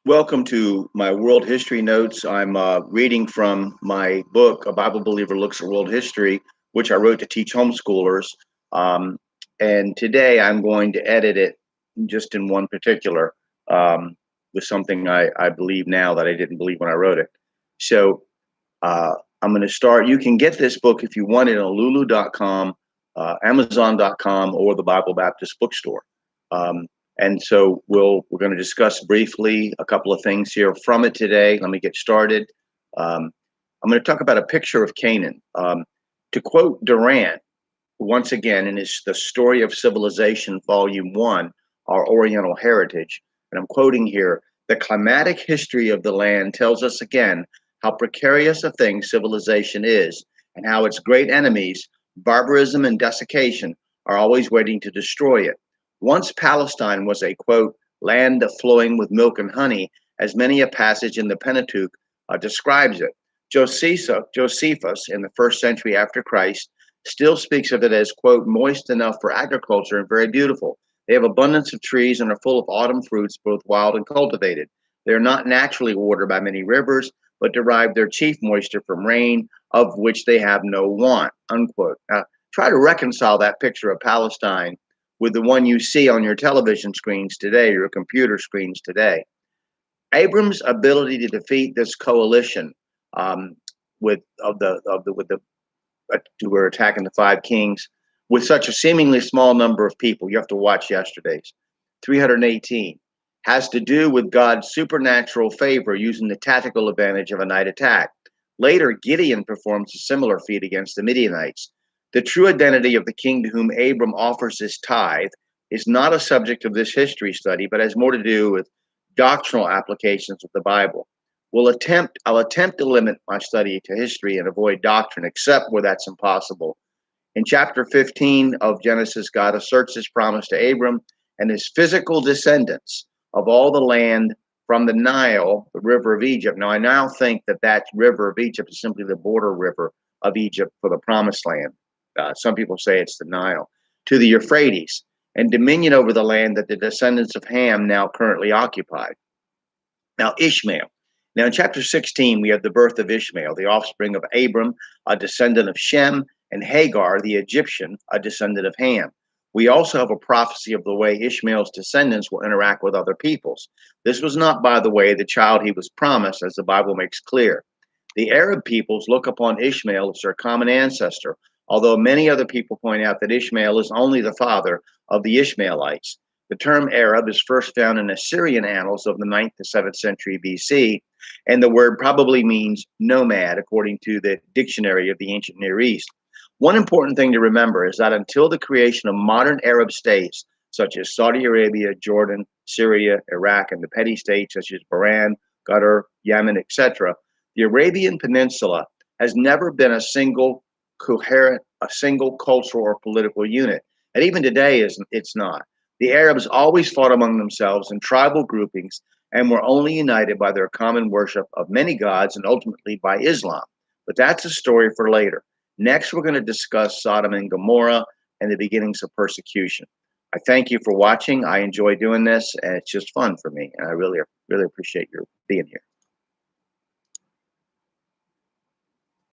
Welcome to my world history notes. I'm reading from my book, A Bible Believer Looks at World History, which I wrote to teach homeschoolers. Um, and today I'm going to edit it just in one particular, with something I believe now that I didn't believe when I wrote it. So uh, I'm going to start. You can get this book if you want it on lulu.com, amazon.com, or the Bible Baptist bookstore. And so we're going to discuss briefly a couple of things here from it today. Let me get started. I'm going to talk about a picture of Canaan. To quote Durant, once again, in his The Story of Civilization, Volume 1, Our Oriental Heritage, and I'm quoting here, the climatic history of the land tells us again how precarious a thing civilization is and how its great enemies, barbarism and desiccation, are always waiting to destroy it. Once Palestine was a, quote, land flowing with milk and honey, as many a passage in the Pentateuch describes it. Josephus, in the first century after Christ, still speaks of it as, quote, moist enough for agriculture and very beautiful. They have abundance of trees and are full of autumn fruits, both wild and cultivated. They are not naturally watered by many rivers, but derive their chief moisture from rain, of which they have no want, unquote. Now, try to reconcile that picture of Palestine with the one you see on your television screens today, your computer screens today. Abram's ability to defeat this coalition with the who were attacking the five kings with such a seemingly small number of people. You have to watch yesterday's 318 has to do with God's supernatural favor using the tactical advantage of a night attack. Later, Gideon performs a similar feat against the Midianites. The true identity of the king to whom Abram offers his tithe is not a subject of this history study, but has more to do with doctrinal applications of the Bible. I'll attempt to limit my study to history and avoid doctrine, except where that's impossible. In chapter 15 of Genesis, God asserts his promise to Abram and his physical descendants of all the land from the Nile, the river of Egypt. Now, I now think that that river of Egypt is simply the border river of Egypt for the promised land. Some people say it's the Nile, to the Euphrates, and dominion over the land that the descendants of Ham now currently occupy. Now, Ishmael. Now, in chapter 16, we have the birth of Ishmael, the offspring of Abram, a descendant of Shem, and Hagar, the Egyptian, a descendant of Ham. We also have a prophecy of the way Ishmael's descendants will interact with other peoples. This was not, by the way, the child he was promised, as the Bible makes clear. The Arab peoples look upon Ishmael as their common ancestor, although many other people point out that Ishmael is only the father of the Ishmaelites. The term Arab is first found in Assyrian annals of the 9th to 7th century BC, and the word probably means nomad, according to the dictionary of the ancient Near East. One important thing to remember is that until the creation of modern Arab states, such as Saudi Arabia, Jordan, Syria, Iraq, and the petty states such as Bahrain, Qatar, Yemen, etc., the Arabian Peninsula has never been a single cultural or political unit. And even today, it's not. The Arabs always fought among themselves in tribal groupings and were only united by their common worship of many gods and ultimately by Islam. But that's a story for later. Next, we're going to discuss Sodom and Gomorrah and the beginnings of persecution. I thank you for watching. I enjoy doing this, and it's just fun for me. And I really, really appreciate your being here.